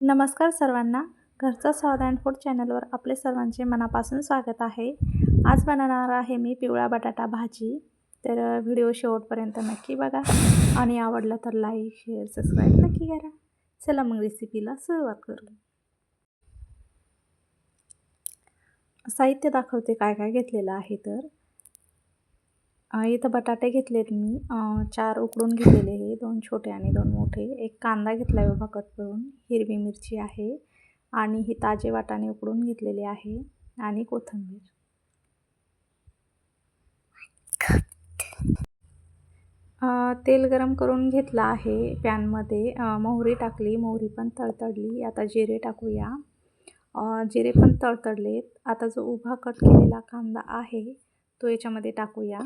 नमस्कार सर्वांना. घरचं स्वाद अँड फूड चॅनलवर आपले सर्वांचे मनापासून स्वागत आहे. आज बनवणार आहे मी पिवळा बटाटा भाजी. तर व्हिडिओ शेवटपर्यंत नक्की बघा आणि आवडलं तर लाईक, शेअर, सबस्क्राईब नक्की करा. चला मग रेसिपीला सुरुवात करू. साहित्य दाखवते काय काय घेतलेलं आहे. तर इथं बटाटे घेतलेत मी 4 उकडून घेतलेले हे 2 छोटे आणि 2 मोठे. एक कांदा घेतला आहे उभा कट करून, हिरवी मिरची आहे आणि ही ताजे वाटाणे उकडून घेतलेले आहे आणि कोथिंबीर. तेल गरम करून घेतलं आहे पॅनमध्ये. मोहरी टाकली, मोहरी पण तडतडली. आता जिरे टाकूया. जिरे पण तडतडलेत. आता जो उभा कट केलेला कांदा आहे तो याच्यामध्ये टाकूया.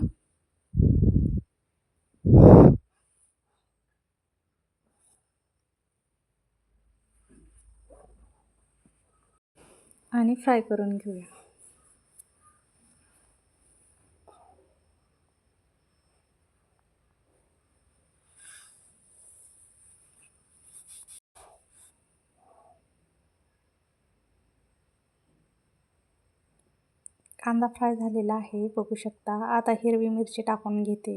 आणि फ्राय करून घेऊया. कांदा फ्राय झालेला आहे बघू शकता. आता हिरवी मिरची टाकून घेते.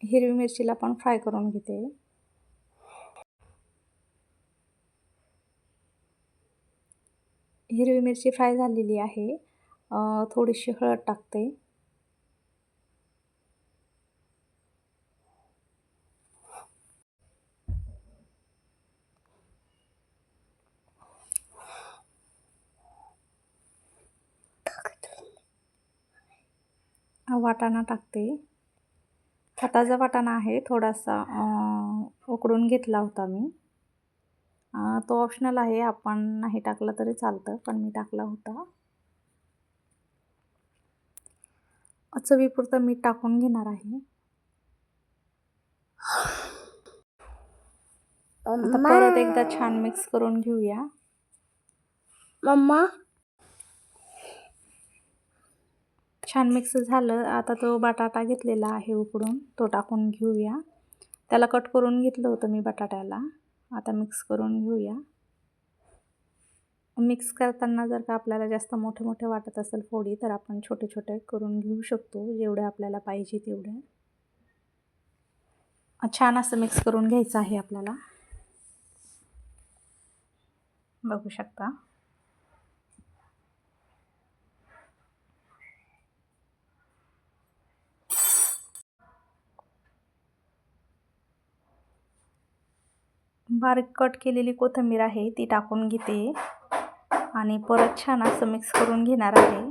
हिरवी मिरचीला पण फ्राय करून घेते. हिरवी मिरची फ्राय झालेली आहे. थोडीशी हळद टाकते. वाटाणा टाकते. हा ताजा वाटाणा आहे. थोडासा उकडून घेतला होता मी. तो ऑप्शनल आहे, आपण नाही टाकला तरी चालतं, पण मी टाकला होता. चवीपुरतं मीठ टाकून घेणार आहे. आता परत एकदा छान मिक्स करून घेऊया. छान मिक्स झालं. आता तो बटाटा घेतलेला आहे उकडून तो टाकून घेऊया. त्याला कट करून घेतलं होतं मी बटाट्याला. आता मिक्स करून घेऊया. मिक्स करताना जर का आपल्याला जास्त मोठे मोठे वाटत असेल फोडी तर आपण छोटे छोटे करून घेऊ शकतो, जेवढे आपल्याला पाहिजे तेवढे. छान असं मिक्स करून घ्यायचं आहे आपल्याला. बघू शकता. बारीक कट केलेली कोथिंबीर आहे ती टाकून घेते आणि परत छान असं मिक्स करून घेणार आहे.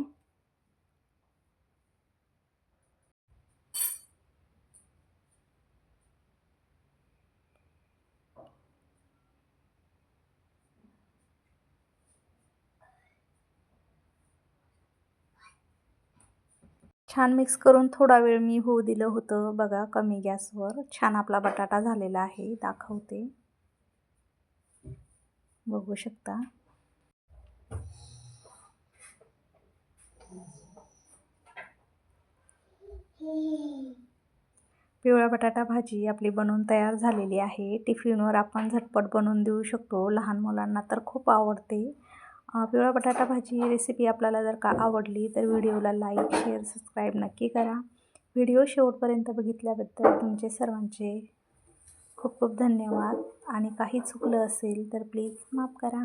छान मिक्स करून थोडा वेळ मी होऊ दिलं होतं. बघा कमी गॅसवर छान आपला बटाटा झालेला आहे. दाखवते, बघू शकता. पिवळा बटाटा भाजी आपली बनवून तयार झालेली आहे. टिफिनवर आपण झटपट बनवून देऊ शकतो. लहान मुलांना तर खूप आवडते. पिवळा बटाटा भाजी रेसिपी आपल्याला जर का आवडली तर व्हिडिओला लाईक, शेअर, सबस्क्राईब नक्की करा. व्हिडिओ शेवटपर्यंत बघितल्याबद्दल तुमचे सर्वांचे खूप खूप धन्यवाद. आणि काही चुकलं असेल तर प्लीज माफ करा.